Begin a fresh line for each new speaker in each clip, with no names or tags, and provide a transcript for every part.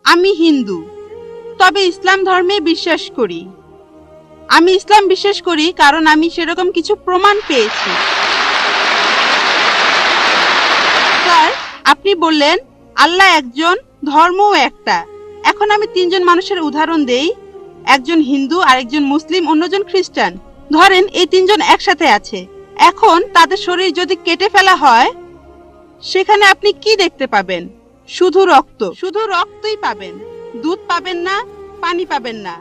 আমি হিন্দু, তবে ইসলাম ধর্মে বিশ্বাস করি। আমি ইসলাম বিশ্বাস করি কারণ আমি সেরকম কিছু প্রমাণ পেয়েছি। স্যার, আপনি বললেন আল্লাহ একজন, ধর্মও একটা। এখন আমি তিনজন মানুষের উদাহরণ দেই। একজন হিন্দু, আরেকজন মুসলিম, অন্যজন খ্রিস্টান। ধরেন এই তিনজন একসাথে আছে। এখন তাদের শরীর যদি কেটে ফেলা হয়, সেখানে আপনি কি দেখতে পাবেন? শুধু রক্ত। শুধু রক্তই পাবেন, দুধ পাবেন না, পানি পাবেন না,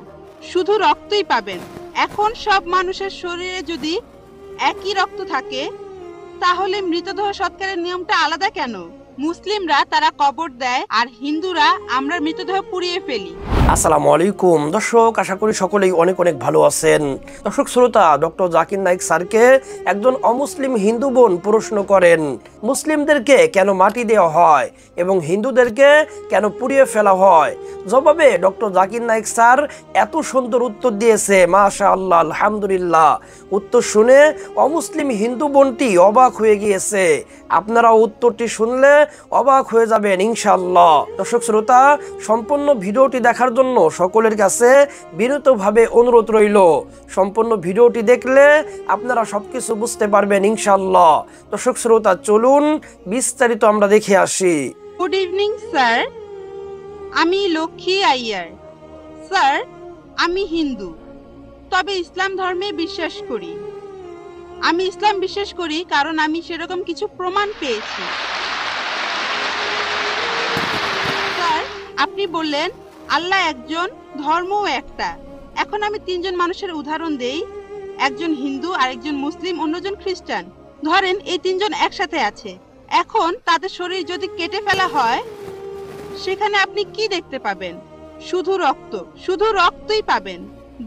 শুধু রক্তই পাবেন। এখন সব মানুষের শরীরে যদি একই রক্ত থাকে, তাহলে মৃতদেহ সৎকারের নিয়মটা আলাদা কেন? মুসলিমরা তারা কবর দেয়, আর হিন্দুরা আমরা মৃতদেহ পুড়িয়ে ফেলি।
আসসালামু আলাইকুম দর্শক, আশা করি সকলেই অনেক অনেক ভালো আছেন। দর্শক শ্রোতা, ডক্টর জাকির নায়েক স্যারকে একজন অমুসলিম হিন্দু বোন প্রশ্ন করেন, মুসলিমদেরকে কেন মাটি দেওয়া হয় এবং হিন্দুদেরকে কেন পুড়িয়ে ফেলা হয়। জবাবে ডক্টর জাকির নায়েক স্যার এত সুন্দর উত্তর দিয়েছে, মাশাআল্লাহ, আলহামদুলিল্লাহ। উত্তর শুনে অমুসলিম হিন্দু বোনটি অবাক হয়ে গিয়েছে। আপনারা উত্তরটি শুনলে অবাক হয়ে যাবেন ইনশাআল্লাহ। দর্শক শ্রোতা, সম্পূর্ণ ভিডিওটি দেখার জন্য সকলের কাছে বিনীতভাবে অনুরোধ রইল। সম্পূর্ণ ভিডিওটি দেখলে আপনারা সবকিছু বুঝতে পারবেন ইনশাআল্লাহ। দর্শক শ্রোতা, চলুন বিস্তারিত আমরা দেখে আসি।
গুড ইভিনিং স্যার, আমি লক্ষ্মী আইয়ার। স্যার, আমি হিন্দু, তবে ইসলাম ধর্মে বিশ্বাস করি। আমি ইসলাম বিশ্বাস করি কারণ আমি সেরকম কিছু প্রমাণ পেয়েছি। স্যার, আপনি বললেন আল্লাহ একজন, ধর্মও একটা। এখন আমি তিনজন মানুষের উদাহরণ দেই। একজন হিন্দু, আরেকজন মুসলিম, অন্যজন খ্রিস্টান। ধরেন এই তিনজন একসাথে আছে। এখন তাদের শরীর যদি কেটে ফেলা হয়, সেখানে আপনি কি দেখতে পাবেন? শুধু রক্ত। শুধু রক্তই পাবেন,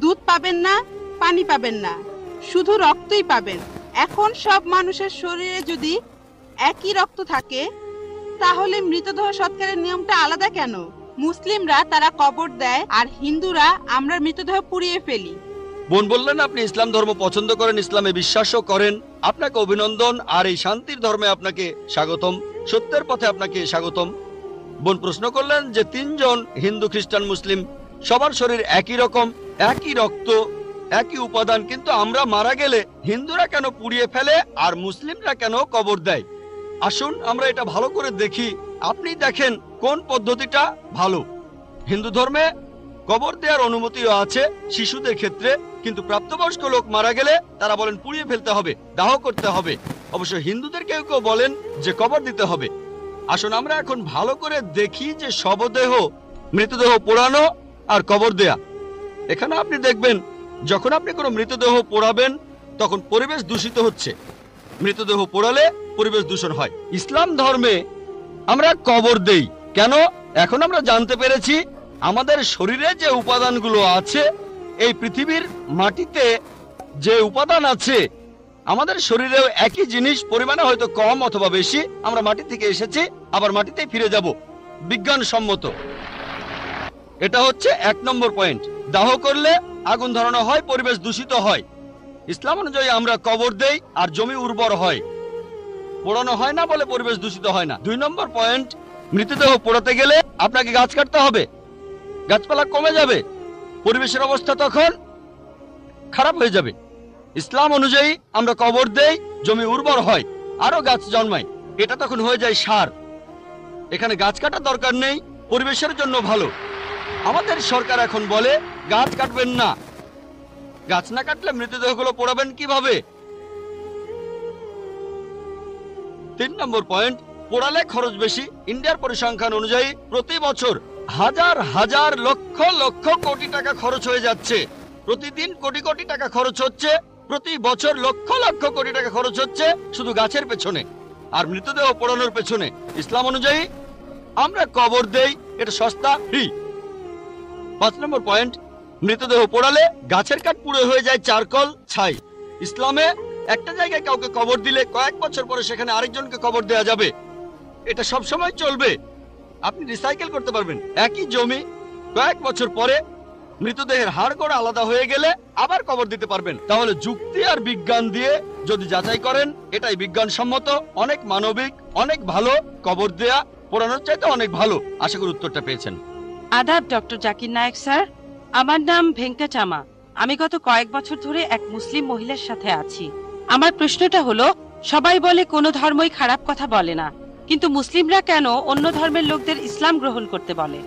দুধ পাবেন না, পানি পাবেন না, শুধু রক্তই পাবেন। এখন সব মানুষের শরীরে যদি একই রক্ত থাকে, তাহলে মৃতদেহ সৎকারের নিয়মটা আলাদা কেন? মুসলিমরা তারা কবর দেয়, আর হিন্দুরা আমরা মৃতদেহ পুড়িয়ে ফেলি।
বোন বললেন আপনি ইসলাম ধর্ম পছন্দ করেন, ইসলামে বিশ্বাসও করেন। আপনাকে অভিনন্দন, আর এই শান্তির ধর্মে আপনাকে স্বাগতম, সত্যের পথে আপনাকে স্বাগতম। বোন প্রশ্ন করলেন যে তিনজন হিন্দু, খ্রিস্টান, মুসলিম, সবার শরীর একই রকম, একই রক্ত, একই উপাদান, কিন্তু আমরা মারা গেলে হিন্দুরা কেন পুড়িয়ে ফেলে আর মুসলিমরা কেন কবর দেয়? আসুন আমরা এটা ভালো করে দেখি। আপনি দেখেন কোন পদ্ধতিটা ভালো। হিন্দু ধর্মে কবর দেওয়ার অনুমতিও আছে শিশুদের ক্ষেত্রে, কিন্তু প্রাপ্তবয়স্ক লোক মারা গেলে তারা বলেন পুড়িয়ে ফেলতে হবে, দাহ করতে হবে। অবশ্য হিন্দুদের কেউ কেউ বলেন যে কবর দিতে হবে। আসুন আমরা এখন ভালো করে দেখি যে শবদেহ, মৃতদেহ পোড়ানো আর কবর দেয়া। এখানে আপনি দেখবেন যখন আপনি কোনো মৃতদেহ পোড়াবেন তখন পরিবেশ দূষিত হচ্ছে। মৃতদেহ পোড়ালে পরিবেশ দূষণ হয়। ইসলাম ধর্মে আমরা কবর দেই কেন? এখন আমরা জানতে পেরেছি আমাদের শরীরে যে উপাদানগুলো আছে, এই পৃথিবীর মাটিতে যে উপাদান আছে, আমাদের শরীরেও একই জিনিস, পরিমাণে হয়তো কম অথবা বেশি। আমরা মাটি থেকে এসেছি, আবার মাটিতেই ফিরে যাব, বিজ্ঞানসম্মত। এটা হচ্ছে 1 নম্বর পয়েন্ট। দাহ করলে আগুন ধরানো হয়, পরিবেশ দূষিত হয়। ইসলাম অনুযায়ী আমরা কবর দেই আর জমি উর্বর হয়, পোড়ানো হয় না বলে পরিবেশ দূষিত হয় না। 2 নম্বর পয়েন্ট, মৃতদেহ পোড়াতে গেলে আপনাকে গাছ কাটতে হবে, গাছপালা কমে যাবে, পরিবেশের অবস্থা তখন খারাপ হয়ে যাবে। ইসলাম অনুযায়ী আমরা কবর দেই, জমি উর্বর হয়, আরো গাছ জন্মায়, এটা তখন হয়ে যায় সার। এখানে গাছ কাটার দরকার নেই, পরিবেশের জন্য ভালো। আমাদের সরকার এখন বলে গাছ কাটবেন না। গাছ না কাটলে মৃতদেহগুলো পোড়াবেন কিভাবে? 3 নম্বর পয়েন্ট, পোড়ালে খরচ বেশি। ইন্ডিয়ার পরিসংখ্যান অনুযায়ী প্রতি বছর হাজার হাজার লক্ষ লক্ষ কোটি টাকা খরচ হয়ে যাচ্ছে। প্রতিদিন কোটি কোটি টাকা খরচ হচ্ছে, প্রতি বছর লক্ষ লক্ষ কোটি টাকা খরচ হচ্ছে শুধু গাছের পেছনে আর মৃতদেহ পোড়ানোর পেছনে। ইসলাম অনুযায়ী আমরা কবর দেই, এটা সস্তা, ফ্রি। 5 নম্বর পয়েন্ট, মৃতদেহ পোড়ালে গাছের কাঠ পুড়ে হয়ে যায় চারকল, ছাই। ইসলামে একটা জায়গায় কাউকে কবর দিলে কয়েক বছর পরে সেখানে আরেকজনকে কবর দেওয়া যাবে, এটা সব সময় চলবে। আপনি রিসাইকেল করতে পারবেন। একই জমি কয়েক বছর পরে মৃতদেহের হাড় গোড়া আলাদা হয়ে গেলে আবার কবর দিতে পারবেন। তাহলে যুক্তি আর বিজ্ঞান দিয়ে যদি যাচাই করেন, এটাই বিজ্ঞানসম্মত, অনেক মানবিক, অনেক ভালো। কবর দেয়া পোড়ানোর চাইতে অনেক ভালো। আশা করি উত্তরটা পেয়েছেন।
আদাব ডক্টর জাকির নায়েক স্যার। আমার নাম ভেঙ্কটাচামা। আমি গত কয়েক বছর ধরে এক মুসলিম মহিলার সাথে আছি। আমার প্রশ্নটা হলো, সবাই বলে কোনো ধর্মই খারাপ কথা বলে না, কিন্তু মুসলিমরা কেন অন্য ধর্মের লোকদের ইসলাম গ্রহণ করতে বলে?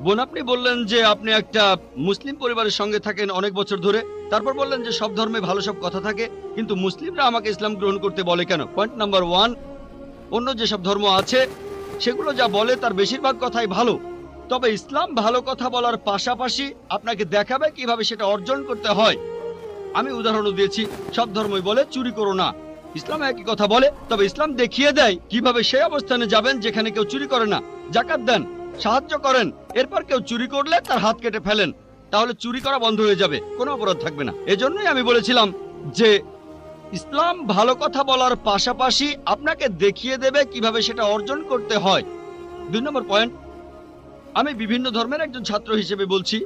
বোন, আপনি বললেন যে আপনি একটা মুসলিম পরিবারের সঙ্গে থাকেন অনেক বছর ধরে, তারপর বললেন যে সব ধর্মে ভালো সব কথা থাকে, কিন্তু মুসলিমরা আমাকে ইসলাম গ্রহণ করতে বলে কেন? পয়েন্ট নাম্বার 1, অন্য যেসব ধর্ম আছে সেগুলো যা বলে তার বেশিরভাগ কথাই ভালো, তবে ইসলাম ভালো কথা বলার পাশাপাশি আপনাকে দেখাবে কিভাবে সেটা অর্জন করতে হয়। আমি উদাহরণও দিয়েছি, সব ধর্মই বলে চুরি করো না, ইসলাম একই কথা বলে, তবে ইসলাম দেখিয়ে দেয় কিভাবে সেই অবস্থানে যাবেন যেখানে কেউ চুরি করে না। যাকাত দেন, সাহায্য করেন, এরপর কেউ চুরি করলে তার হাত কেটে ফেলেন, তাহলে চুরি করা বন্ধ হয়ে যাবে, কোনো অপরাধ থাকবে না। এজন্যই আমি বলেছিলাম যে ইসলাম ভালো কথা বলার পাশাপাশি আপনাকে দেখিয়ে দেবে কিভাবে সেটা অর্জন করতে হয়। 2 নম্বর পয়েন্ট, আমি বিভিন্ন ধর্মের একজন ছাত্র হিসেবে বলছি,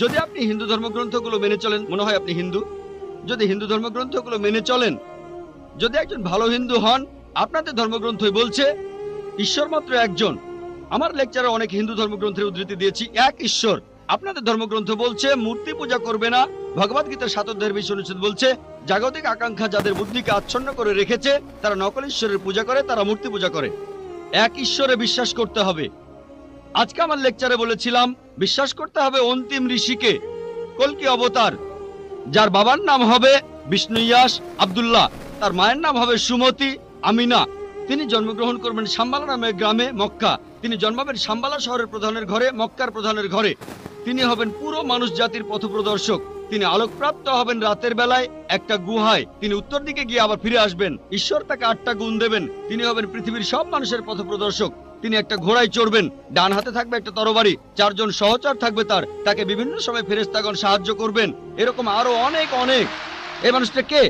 যদি আপনি হিন্দু ধর্মগ্রন্থগুলো মেনে চলেন, মনে হয় আপনি হিন্দু, যদি হিন্দু ধর্মগ্রন্থগুলো মেনে চলেন, যদি একজন ভালো হিন্দু হন, আপনাদের ধর্মগ্রন্থই বলছে ঈশ্বর মাত্র একজন। আমার লেকচারে অনেক হিন্দু ধর্মগ্রন্থের উদ্ধৃতি দিয়েছি, এক ঈশ্বর। আপনাদের ধর্মগ্রন্থ বলছে মূর্তি পূজা করবে না। ভগবদ্গীতার 7 অধ্যায়ের 20 অনুচ্ছেদ বলছে জাগতিক আকাঙ্ক্ষা যাদের বুদ্ধিকে আচ্ছন্ন করে রেখেছে তারা নকল ঈশ্বরের পূজা করে, তারা মূর্তি পূজা করে। এক ঈশ্বরে বিশ্বাস করতে হবে। আজকে আমার লেকচারে বলেছিলাম বিশ্বাস করতে হবে অন্তিম ঋষিকে, কল্কি অবতার, যার বাবার নাম হবে বিষ্ণু ইয়াস আব্দুল্লাহ, তার মায়ের নাম হবে সুমতি আমিনা। তিনি জন্মগ্রহণ করবেন শাম্বালা নামের গ্রামে মক্কা। তিনি জন্মাবেন শাম্বালা শহরের প্রধানের ঘরে, মক্কার প্রধানের ঘরে। তিনি হবেন পুরো মানুষ জাতির পথপ্রদর্শক। তিনি আলোকপ্রাপ্ত হবেন রাতের বেলায় একটা গুহায়। তিনি উত্তর দিকে গিয়ে আবার ফিরে আসবেন। ঈশ্বর তাকে 8টা গুণ দেবেন। তিনি হবেন পৃথিবীর সব মানুষের পথপ্রদর্শক। তিনি একটা ঘোড়ায় চড়বেন, ডান হাতে থাকবে একটা তরবারি, 4 জন সহচর থাকবে তাকে বিভিন্ন সময় ফেরেশতাগণ সাহায্য করবেন। এরকম আরো অনেক অনেক। এই মানুষটা কে?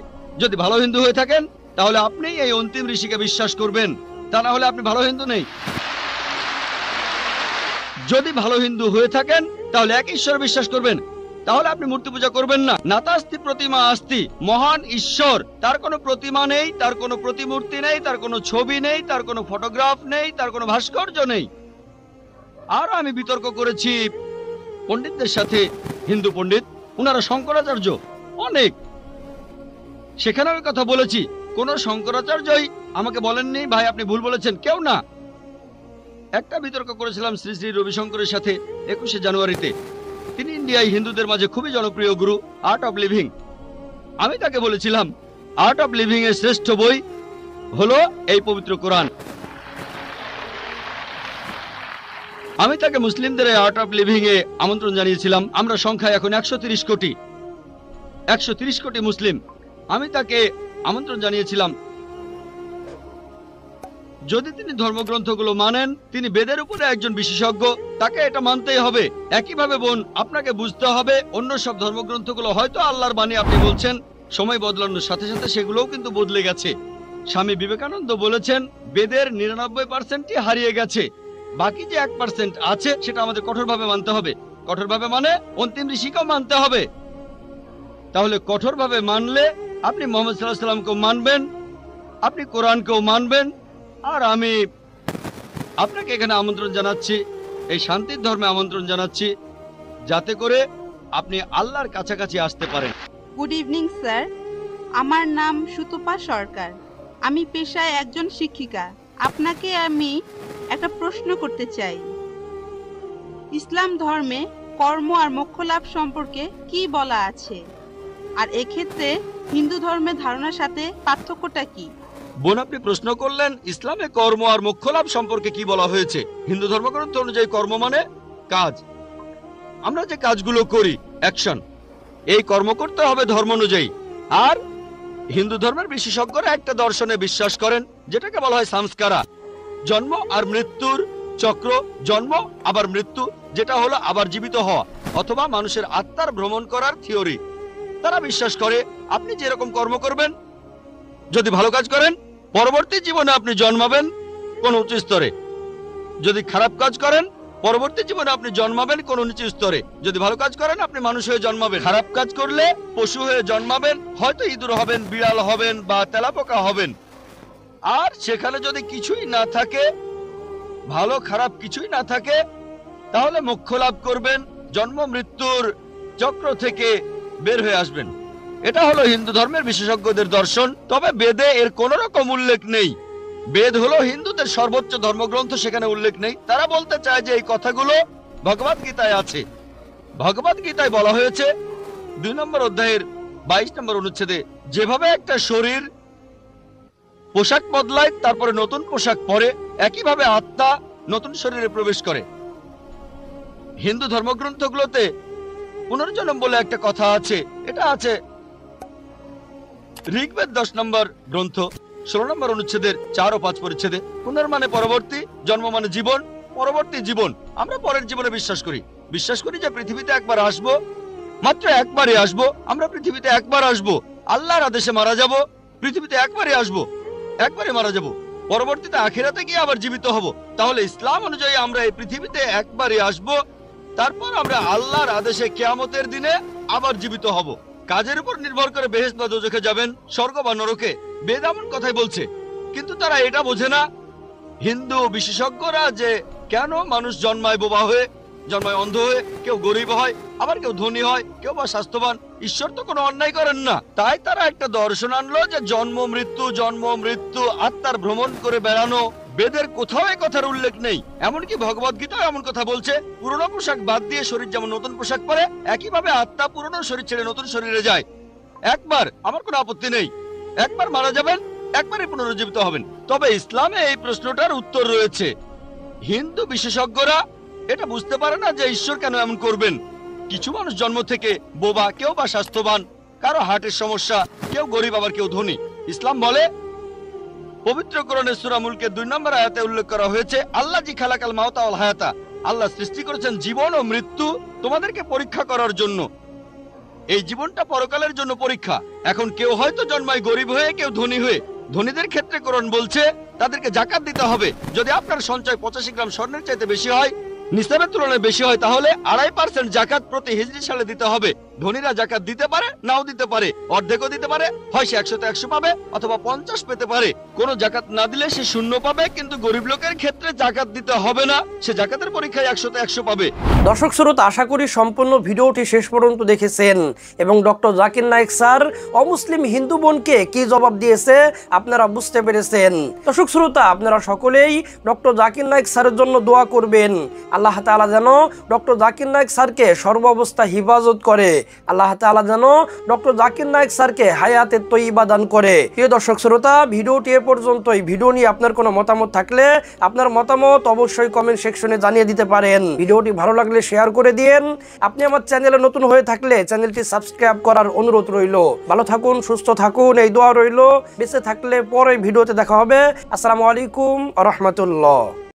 যদি ভালো হিন্দু হয়ে থাকেন তাহলে আপনি এই অন্তিম ঋষিকে বিশ্বাস করবেন, তা না হলে আপনি ভালো হিন্দু নেই। যদি ভালো হিন্দু হয়ে থাকেন তাহলে এক ঈশ্বর বিশ্বাস করবেন, তাহলে আপনি মূর্তি পূজা করবেন না। নাতাস্তি প্রতিমা আস্তি, মহান ঈশ্বর, তার কোনো প্রতিমা নেই, তার কোনো প্রতিমূর্তি নেই, তার কোনো ছবি নেই, তার কোনো ফটোগ্রাফ নেই, তার কোনো ভাস্কর্য নেই। আর আমি বিতর্ক করেছি পণ্ডিতদের সাথে, হিন্দু পণ্ডিত, ওনারা শঙ্করাচার্য অনেক, সেখানে আমি কথা বলেছি। কোন শঙ্করাচার্যই আমাকে বলেননি ভাই আপনি ভুল বলেছেন, কেউ না। একটা বিতর্ক করেছিলাম শ্রী শ্রী রবিশঙ্করের সাথে 21শে জানুয়ারিতে। তিনি ইন্ডিয়ায় হিন্দুদের মাঝে খুবই জনপ্রিয় গুরু, আর্ট অফ লিভিং। আমি তাকে বলেছিলাম আর্ট অফ লিভিং এর শ্রেষ্ঠ বই হলো এই পবিত্র কোরআন। আমি তাকে মুসলিমদের এই আর্ট অফ লিভিং এ আমন্ত্রণ জানিয়েছিলাম। আমরা সংখ্যায় এখন 130 কোটি, 130 কোটি মুসলিম। আমি তাকে আমন্ত্রণ জানিয়েছিলাম, যদি তিনি ধর্মগ্রন্থগুলো মানেন, তিনি বেদের উপরে একজন বিশেষজ্ঞ, তাকে এটা মানতেই হবে। একইভাবে বোন, আপনাকে বুঝতে হবে অন্য সব ধর্মগ্রন্থগুলো হয়তো আল্লাহর বাণী আপনি বলছেন, সময় বদলানোর সাথে সাথে সেগুলোও কিন্তু বদলে গেছে। স্বামী বিবেকানন্দ বলেছেন বেদের 99%ই হারিয়ে গেছে, বাকি যে 1% আছে সেটা আমাদের কঠোরভাবে মানতে হবে। কঠোরভাবে মানে অন্তিম ঋষিকেও মানতে হবে। তাহলে কঠোরভাবে মানলে আপনি মুহাম্মদ সাল্লাল্লাহু আলাইহি ওয়াসাল্লামকেও মানবেন, আপনি কোরআনকেও মানবেন। আর আমি আপনাকে এখানে আমন্ত্রণ জানাচ্ছি, এই শান্তির ধর্মে আমন্ত্রণ জানাচ্ছি, যাতে করে আপনি আল্লাহর কাছাকাছি আসতে পারেন।
গুড ইভিনিং স্যার, আমার নাম সুতপা সরকার। আমি পেশায় একজন শিক্ষিকা। আপনাকে আমি একটা প্রশ্ন করতে চাই। ইসলাম ধর্মে কর্ম আর মোক্ষ লাভ সম্পর্কে কি বলা আছে, আর এক্ষেত্রে হিন্দু ধর্মের ধারণার সাথে পার্থক্যটা কি?
বোন, আপনি প্রশ্ন করলেন ইসলামে কর্ম আর মোক্ষ লাভ সম্পর্কে কি বলা হয়েছে। হিন্দু ধর্মগ্রন্থ অনুযায়ী কর্ম মানে কাজ, আমরা যে কাজগুলো করি, অ্যাকশন, এই কর্ম করতে হবে ধর্ম অনুযায়ী। আর হিন্দু ধর্মের বিশেষজ্ঞরা একটা দর্শনে বিশ্বাস করেন যেটাকে বলা হয় সংস্কারা, জন্ম আর মৃত্যুর চক্র, জন্ম আবার মৃত্যু, যেটা হলো আবার জীবিত হওয়া, অথবা মানুষের আত্মার ভ্রমণ করার থিওরি। তারা বিশ্বাস করে আপনি যেরকম কর্ম করবেন, যদি ভালো কাজ করেন পরবর্তী জীবনে আপনি জন্মাবেন কোন উচ্চ স্তরে, যদি খারাপ কাজ করেন পরবর্তী জীবনে আপনি জন্মাবেন কোন নিচু স্তরে। যদি ভালো কাজ করেন আপনি মানুষ হয়ে জন্মাবেন, খারাপ কাজ করলে পশু হয়ে জন্মাবেন, হয়তো ইঁদুর হবেন, বিড়াল হবেন বা তেলাপোকা হবেন। আর সেখানে যদি কিছুই না থাকে, ভালো খারাপ কিছুই না থাকে, তাহলে মোক্ষ লাভ করবেন, জন্ম মৃত্যুর চক্র থেকে বের হয়ে আসবেন। এটা হলো হিন্দু ধর্মের বিশেষজ্ঞদের দর্শন। তবে বেদে এর কোন রকম উল্লেখ নেই। বেদ হলো হিন্দুদের সর্বোচ্চ ধর্মগ্রন্থ, সেখানে উল্লেখ নেই। তারা বলতে চায় যে এই কথাগুলো ভগবদ গীতায় আছে। ভগবদ গীতায় বলা হয়েছে 2 নম্বর অধ্যায়ের 22 নম্বর অনুচ্ছেদে, যেভাবে একটা শরীর পোশাক বদলায় তারপরে নতুন পোশাক পরে, একইভাবে আত্মা নতুন শরীরে প্রবেশ করে। হিন্দু ধর্মগ্রন্থগুলোতে পুনর্জন্ম বলে একটা কথা আছে। এটা আছে ঋগ্বেদ 10 নম্বর গ্রন্থ 16 নম্বর অনুচ্ছেদের 4 ও 5 পরিচ্ছেদে। পুনর্মানে পরবর্তী, জন্ম মানে জীবন, পরবর্তী জীবন। আমরা পরের জীবনে বিশ্বাস করি যে পৃথিবীতে একবার আসবো, মাত্র একবারই আসবো। আমরা পৃথিবীতে একবার আসবো, আল্লাহর আদেশে মারা যাব, পৃথিবীতে একবারই আসবো, একবারই মারা যাব, পরবর্তীতে আখিরাতে গিয়ে আবার জীবিত হব। তাহলে ইসলাম অনুযায়ী আমরা এই পৃথিবীতে একবারই আসবো, তারপর আমরা আল্লাহর আদেশে কিয়ামতের দিনে আবার জীবিত হব। কাজের উপর নির্ভর করে বেহেশত বা দোজখে যাবেন, স্বর্গ বা নরকে। বেদ এমন কথাই বলছে, কিন্তু তারা এটা বোঝে না, হিন্দু বিশেষজ্ঞরা, যে কেন মানুষ জন্মায় বোবা হয়ে, জন্মায় অন্ধ হয়ে, কেউ গরিব হয়, আবার কেউ ধনী হয়, কেউ বা স্বাস্থ্যবান। ঈশ্বর তো কোনো অন্যায় করেন না। তাই তারা একটা দর্শন আনলো যে জন্ম মৃত্যু, আত্মার ভ্রমণ করে বেড়ানো। বেদের কোথাও এই কথার উল্লেখ নেই। এমনকি ভগবদ গীতাও এমন কথা বলছে, পুরনো পোশাক বাদ দিয়ে শরীর যেমন নতুন পোশাক পরে, একইভাবে আত্মা পুরনো শরীর ছেড়ে নতুন শরীরে যায়। একবার, আমার কোনো আপত্তি নেই, একবার মারা যাবেন, একবারই পুনরুজ্জীবিত হবেন। তবে ইসলামে এই প্রশ্নটার উত্তর রয়েছে। হিন্দু বিশেষজ্ঞরা এটা বুঝতে পারে না যে ঈশ্বর কেন এমন করবেন। কিছু মানুষ জন্ম থেকে বোবা, কেউ বা স্বাস্থ্যবান, কারো হার্টের সমস্যা, কেউ গরিব আবার কেউ ধনী। ইসলাম বলে, পবিত্র কোরআনে সূরা মুলকের 2 নম্বর আয়াতে উল্লেখ করা হয়েছে, আল্লাহ জি খালাকাল মাউতা ওয়াল হায়াতা, আল্লাহ সৃষ্টি করেছেন জীবন ও মৃত্যু তোমাদেরকে পরীক্ষা করার জন্য। এই জীবনটা পরকালের জন্য পরীক্ষা। এখন কেউ হয়তো জন্মায় গরিব হয়ে, কেউ ধনী হয়ে। ধনীদের ক্ষেত্রে কোরআন বলছে তাদেরকে যাকাত দিতে হবে। যদি আপনার সঞ্চয় 85 গ্রাম স্বর্ণের চাইতে বেশি হয়, নিসাবের তুলনায় বেশি হয়, তাহলে 2.5% জাকাত প্রতি হিজরি সালে দিতে হবে। ধনীরা জাকাত দিতে পারে, নাও দিতে পারে, অর্ধেকও দিতে পারে। হয় সে 100 তে 100 পাবে, অথবা 50 পেতে পারে। কোনো জাকাত না দিলে সে 0 পাবে। কিন্তু গরিব লোকের ক্ষেত্রে জাকাত দিতে হবে না, সে জাকাতের পরীক্ষায় 100 তে 100 পাবে।
দর্শক শ্রোতা, আশা করি সম্পূর্ণ ভিডিওটি শেষ পর্যন্ত দেখেছেন এবং ডক্টর জাকির নায়েক স্যার অমুসলিম হিন্দু বোনকে কি জবাব দিয়েছে আপনারা বুঝতে পেরেছেন। দর্শক শ্রোতা, আপনারা সকলেই ডক্টর জাকির নায়েক স্যারের জন্য দোয়া করবেন। আল্লাহ তাআলা যেন ডক্টর জাকির নায়েক স্যারকে সর্বাবস্থা হিফাজত করে। আল্লাহ তাআলা যেন ডক্টর জাকির নায়েক স্যারকে হায়াতে তয়্যিবা দান করে। প্রিয় দর্শক শ্রোতা, ভিডিওটি এ পর্যন্তই। ভিডিও নিয়ে আপনার কোনো মতামত থাকলে আপনার মতামত অবশ্যই কমেন্ট সেকশনে জানিয়ে দিতে পারেন। ভিডিওটি ভালো লাগলে শেয়ার করে দিন। আপনি আমার চ্যানেলে নতুন হয়ে থাকলে চ্যানেলটি সাবস্ক্রাইব করার অনুরোধ রইল। ভালো থাকুন, সুস্থ থাকুন, এই দোয়া রইল। বেঁচে থাকলে পরে ভিডিওতে দেখা হবে। আসসালামু আলাইকুম ওয়া রাহমাতুল্লাহ।